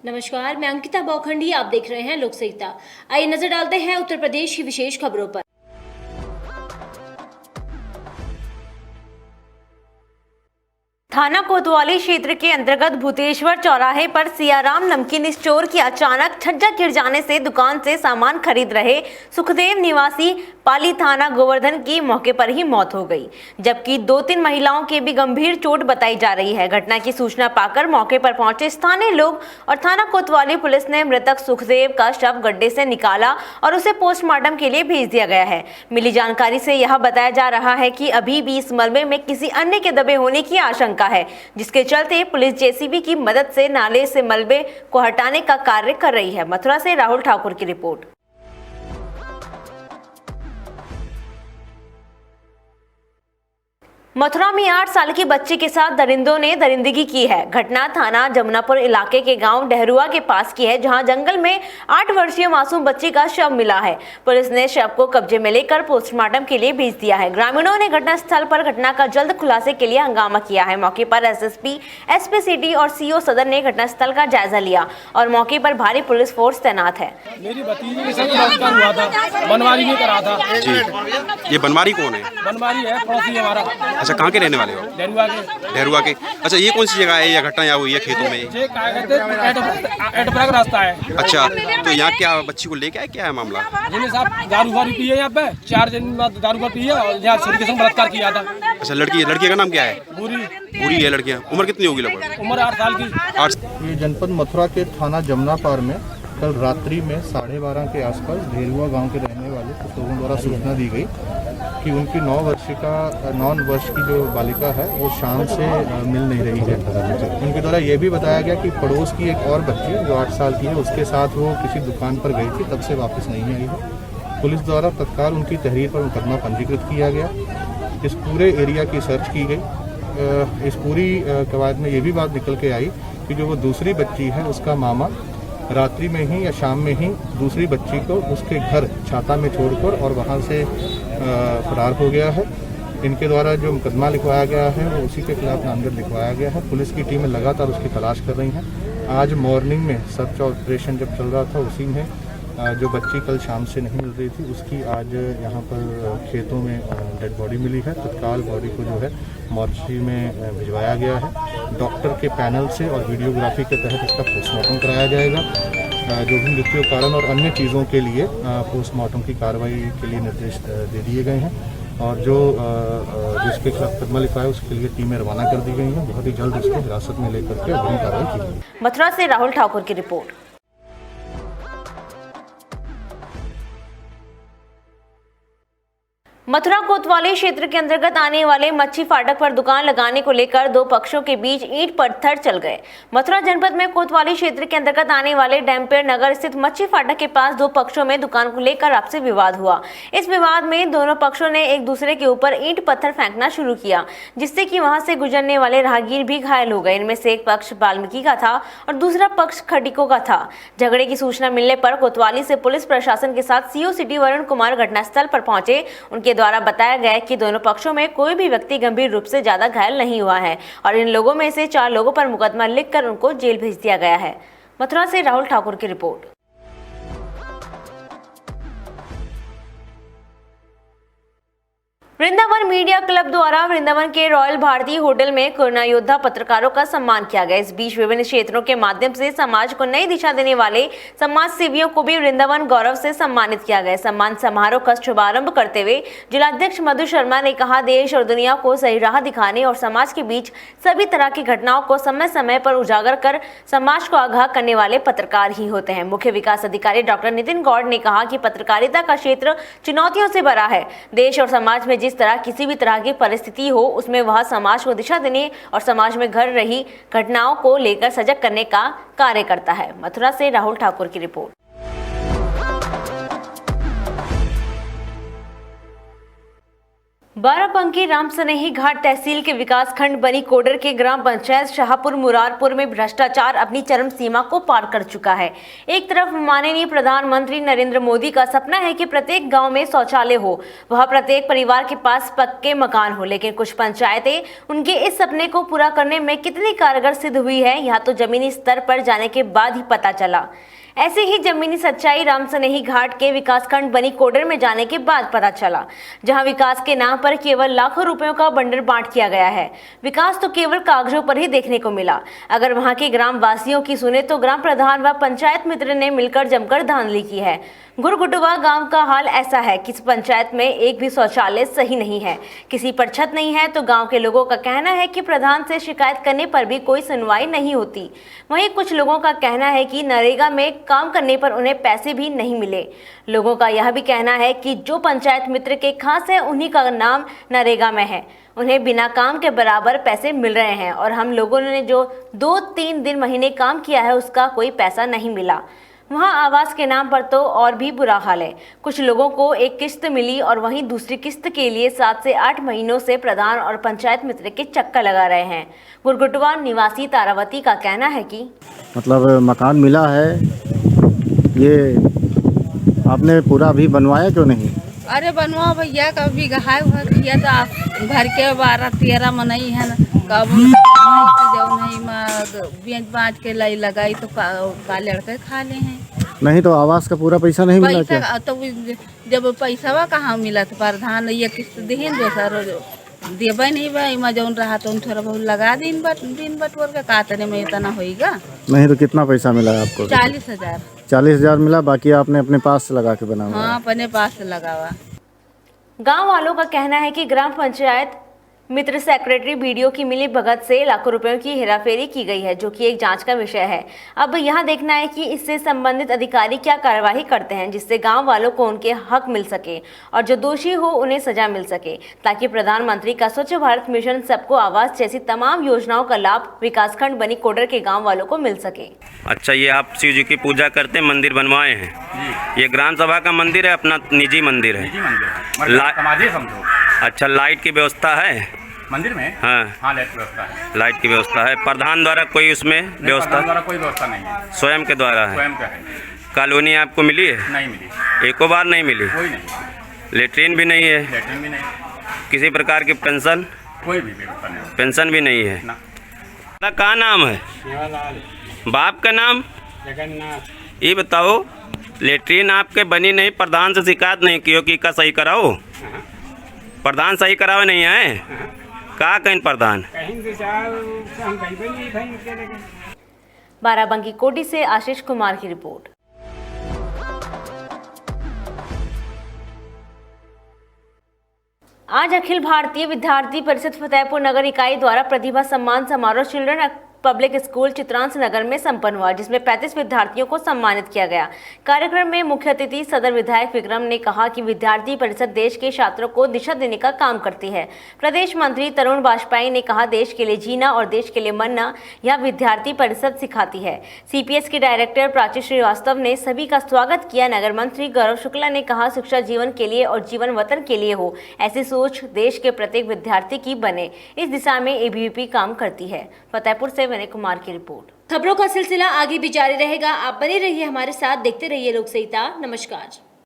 नमस्कार, मैं अंकिता बौखंडी। आप देख रहे हैं लोक सहिता। आइए नजर डालते हैं उत्तर प्रदेश की विशेष खबरों पर। थाना कोतवाली क्षेत्र के अंतर्गत भूतेश्वर चौराहे पर सियाराम नमकीन स्टोर की अचानक छज्जा गिर जाने से दुकान से सामान खरीद रहे सुखदेव निवासी पाली थाना गोवर्धन की मौके पर ही मौत हो गई, जबकि 2-3 महिलाओं के भी गंभीर चोट बताई जा रही है। घटना की सूचना पाकर मौके पर पहुंचे स्थानीय लोग और थाना कोतवाली पुलिस ने मृतक सुखदेव का शव गड्ढे से निकाला और उसे पोस्टमार्टम के लिए भेज दिया गया है। मिली जानकारी से यह बताया जा रहा है कि अभी भी इस मलबे में किसी अन्य के दबे होने की आशंका है, जिसके चलते पुलिस जेसीबी की मदद से नाले से मलबे को हटाने का कार्य कर रही है। मथुरा से राहुल ठाकुर की रिपोर्ट। मथुरा में 8 साल की बच्ची के साथ दरिंदों ने दरिंदगी की है। घटना थाना जमुनापुर इलाके के गांव डहरुआ के पास की है, जहां जंगल में 8 वर्षीय मासूम बच्ची का शव मिला है। पुलिस ने शव को कब्जे में लेकर पोस्टमार्टम के लिए भेज दिया है। ग्रामीणों ने घटनास्थल पर घटना का जल्द खुलासे के लिए हंगामा किया है। मौके पर एसएसपी, एसपी सिटी और सीओ सदर ने घटनास्थल का जायजा लिया और मौके पर भारी पुलिस फोर्स तैनात है। मेरी भतीजी के साथ संस्कार हुआ था, बनवारी में करा था। ये बनवारी कौन है? बनवारी है, पड़ोसी हमारा। अच्छा, कहाँ के रहने वाले हो? डेरुआ के। अच्छा, ये कौन सी जगह है? यह घटना यहाँ हुई है खेतों में? ये क्या कहते हैं, एटपरा का रास्ता है। अच्छा, तो यहाँ क्या बच्ची को लेके आए? क्या है मामला? जिन्हें साहब दारू वारू पी है यहाँ पे, 4 दिन बाद दारू पी है और यहाँ छुरी के संग बलात्कार किया था। अच्छा, लड़की का नाम क्या है? पूरी है लड़कियाँ। उम्र कितनी होगी लगभग? उम्र 8 साल की। 8। ये जनपद मथुरा के थाना जमुनापार में कल रात्रि में 12:30 के आसपास ढेरुआ गांव के रहने वाले कुछ लोगों द्वारा सूचना दी गई कि उनकी 9 वर्ष की जो बालिका है वो शाम से मिल नहीं रही है। उनके द्वारा ये भी बताया गया कि पड़ोस की एक और बच्ची जो 8 साल की है, उसके साथ वो किसी दुकान पर गई थी, तब से वापस नहीं आई है। पुलिस द्वारा तत्काल उनकी तहरीर पर मुकदमा पंजीकृत किया गया। इस पूरे एरिया की सर्च की गई। इस पूरी कवायद में ये भी बात निकल के आई कि जो वो दूसरी बच्ची है उसका मामा रात्रि में ही या शाम में ही दूसरी बच्ची को उसके घर छाता में छोड़कर और वहाँ से फरार हो गया है। इनके द्वारा जो मुकदमा लिखवाया गया है वो उसी के खिलाफ नामजद लिखवाया गया है। पुलिस की टीमें लगातार उसकी तलाश कर रही हैं। आज मॉर्निंग में सर्च ऑपरेशन जब चल रहा था, उसी में जो बच्ची कल शाम से नहीं मिल रही थी उसकी आज यहाँ पर खेतों में डेड बॉडी मिली है। तत्काल बॉडी को जो है मॉर्चरी में भिजवाया गया है। डॉक्टर के पैनल से और वीडियोग्राफी के तहत इसका पोस्टमार्टम कराया जाएगा। जो भी मृत्यु कारण और अन्य चीज़ों के लिए पोस्टमार्टम की कार्रवाई के लिए निर्देश दे दिए गए हैं और जो जिसके खिलाफ मुकदमा लिखा है उसके लिए टीमें रवाना कर दी गई हैं। बहुत ही जल्द उसको हिरासत में लेकर के अग्रिम कार्रवाई की जाएगी। मथुरा से राहुल ठाकुर की रिपोर्ट। मथुरा कोतवाली क्षेत्र के अंतर्गत आने वाले मच्छी फाटक पर दुकान लगाने को लेकर 2 पक्षों के बीच ईंट पत्थर चल गए। मथुरा जनपद में कोतवाली क्षेत्र के अंतर्गत आने वाले डैम्पेयर नगर स्थित मच्छी फाटक के पास 2 पक्षों में दुकान को लेकर आपसी विवाद हुआ। इस विवाद में दोनों पक्षों ने एक दूसरे के ऊपर ईंट पत्थर फेंकना शुरू किया, जिससे कि वहां से गुजरने वाले राहगीर भी घायल हो गए। इनमें से एक पक्ष वाल्मीकि का था और दूसरा पक्ष खटिकों का था। झगड़े की सूचना मिलने पर कोतवाली से पुलिस प्रशासन के साथ सीओ सिटी वरुण कुमार घटनास्थल पर पहुंचे। उनके द्वारा बताया गया कि दोनों पक्षों में कोई भी व्यक्ति गंभीर रूप से ज्यादा घायल नहीं हुआ है और इन लोगों में से 4 लोगों पर मुकदमा लिखकर उनको जेल भेज दिया गया है। मथुरा से राहुल ठाकुर की रिपोर्ट। वृंदावन मीडिया क्लब द्वारा वृंदावन के रॉयल भारतीय होटल में कोरोना योद्धा पत्रकारों का सम्मान किया गया। इस बीच विभिन्न क्षेत्रों के माध्यम से समाज को नई दिशा देने वाले समाज सेवियों को भी वृंदावन गौरव से सम्मानित किया गया। सम्मान समारोह का शुभारंभ करते हुए जिलाध्यक्ष मधु शर्मा ने कहा, देश और दुनिया को सही राह दिखाने और समाज के बीच सभी तरह की घटनाओं को समय समय पर उजागर कर समाज को आगाह करने वाले पत्रकार ही होते हैं। मुख्य विकास अधिकारी डॉक्टर नितिन गौड़ ने कहा कि पत्रकारिता का क्षेत्र चुनौतियों से भरा है। देश और समाज में जिस तरह किसी भी तरह की परिस्थिति हो, उसमें वह समाज को दिशा देने और समाज में घट रही घटनाओं को लेकर सजग करने का कार्य करता है। मथुरा से राहुल ठाकुर की रिपोर्ट। बाराबंकी राम सनेही घाट तहसील के विकास खंड बनी कोडर के ग्राम पंचायत शाहपुर मुरारपुर में भ्रष्टाचार अपनी चरम सीमा को पार कर चुका है। एक तरफ माननीय प्रधानमंत्री नरेंद्र मोदी का सपना है कि प्रत्येक गांव में शौचालय हो, वह प्रत्येक परिवार के पास पक्के मकान हो, लेकिन कुछ पंचायतें उनके इस सपने को पूरा करने में कितनी कारगर सिद्ध हुई है, यह तो जमीनी स्तर पर जाने के बाद ही पता चला। ऐसे ही जमीनी सच्चाई राम सनेही घाट के विकासखंड बनी कोडर में जाने के बाद पता चला, जहां विकास के नाम पर केवल लाखों रुपयों का बंडल बांट किया गया है। विकास तो केवल कागजों पर ही देखने को मिला। अगर वहां के ग्राम वासियों की सुने तो ग्राम प्रधान व पंचायत मित्र ने मिलकर जमकर धांधली की है। गुरगुटवा गांव का हाल ऐसा है कि इस पंचायत में एक भी शौचालय सही नहीं है, किसी पर छत नहीं है, तो गांव के लोगों का कहना है कि प्रधान से शिकायत करने पर भी कोई सुनवाई नहीं होती। वहीं कुछ लोगों का कहना है कि नरेगा में काम करने पर उन्हें पैसे भी नहीं मिले। लोगों का यह भी कहना है कि जो पंचायत मित्र के खास है उन्हीं का नाम नरेगा में है, उन्हें बिना काम के बराबर पैसे मिल रहे हैं, और हम लोगों ने जो 2-3 दिन महीने काम किया है उसका कोई पैसा नहीं मिला। वहाँ आवास के नाम पर तो और भी बुरा हाल है। कुछ लोगों को एक किस्त मिली और वहीं दूसरी किस्त के लिए 7 से 8 महीनों से प्रधान और पंचायत मित्र के चक्कर लगा रहे हैं। गुरगुटवा निवासी तारावती का कहना है कि मतलब मकान मिला है, ये आपने पूरा अभी बनवाया क्यों नहीं? अरे बनवा भैया, कभी गहाय हुआ किया तो घर के 12-13 मनई है न, कब जब नहीं बेच बाँच के लाई लगाई तो का लड़के खा ले हैं। नहीं तो आवास का पूरा पैसा नहीं मिला क्या? पैसा तो जब पैसा कहाँ मिला तो प्रधान ये किस्त दें दोसर देवे नहीं बा, जौन रहा तो थोड़ा बहुत लगा दिन बटोर के काटने में इतना होगा। नहीं तो कितना पैसा मिला आपको? 40,000। 40,000 मिला, बाकी आपने अपने पास से लगा के बना हुआ? हाँ, अपने पास से लगा हुआ। गांव वालों का कहना है कि ग्राम पंचायत मित्र सेक्रेटरी बीडीओ की मिली भगत से लाखों रुपयों की हेराफेरी की गई है, जो कि एक जांच का विषय है। अब यहां देखना है कि इससे संबंधित अधिकारी क्या कार्यवाही करते हैं, जिससे गांव वालों को उनके हक मिल सके और जो दोषी हो उन्हें सजा मिल सके, ताकि प्रधानमंत्री का स्वच्छ भारत मिशन, सबको आवास जैसी तमाम योजनाओं का लाभ विकासखंड बनी कोडर के गाँव वालों को मिल सके। अच्छा, ये आप शिव जी की पूजा करते हैं, मंदिर बनवाए हैं, ये ग्राम सभा का मंदिर है, अपना निजी मंदिर है? समझो। अच्छा, लाइट की व्यवस्था है मंदिर में? हाँ, लाइट व्यवस्था है। लाइट की व्यवस्था है। प्रधान द्वारा कोई उसमें व्यवस्था? द्वारा कोई व्यवस्था नहीं है, स्वयं के द्वारा है। स्वयं का है। कॉलोनी आपको मिली है? नहीं मिली, एको बार नहीं मिली? कोई नहीं। लेट्रिन भी नहीं है? लेट्रिन भी नहीं। किसी प्रकार की पेंशन? कोई भी व्यवस्था नहीं। पेंशन भी नहीं है ना। क्या नाम है? बाप का नाम? जगन्नाथ। ये बताओ, लेट्रिन आपके बनी नहीं, प्रधान से शिकायत नहीं की हो कि का सही कराओ? प्रधान सही करावे नहीं है का? कहीं प्रधान बाराबंकी कोटी से आशीष कुमार की रिपोर्ट। आज अखिल भारतीय विद्यार्थी परिषद फतेहपुर नगर इकाई द्वारा प्रतिभा सम्मान समारोह चिल्ड्रन पब्लिक स्कूल चित्रांश नगर में संपन्न हुआ, जिसमें 35 विद्यार्थियों को सम्मानित किया गया। कार्यक्रम में मुख्य अतिथि सदर विधायक विक्रम ने कहा कि विद्यार्थी परिषद देश के छात्रों को दिशा देने का काम करती है। प्रदेश मंत्री तरुण वाजपेयी ने कहा, देश के लिए जीना और देश के लिए मरना यह विद्यार्थी परिषद सिखाती है। सीपीएस के डायरेक्टर प्राची श्रीवास्तव ने सभी का स्वागत किया। नगर मंत्री गौरव शुक्ला ने कहा, शिक्षा जीवन के लिए और जीवन वतन के लिए हो, ऐसी सोच देश के प्रत्येक विद्यार्थी की बने, इस दिशा में एबीवीपी काम करती है। फतेहपुर से विनय कुमार की रिपोर्ट। खबरों का सिलसिला आगे भी जारी रहेगा, आप बने रहिए हमारे साथ, देखते रहिए लोक सहिता। नमस्कार।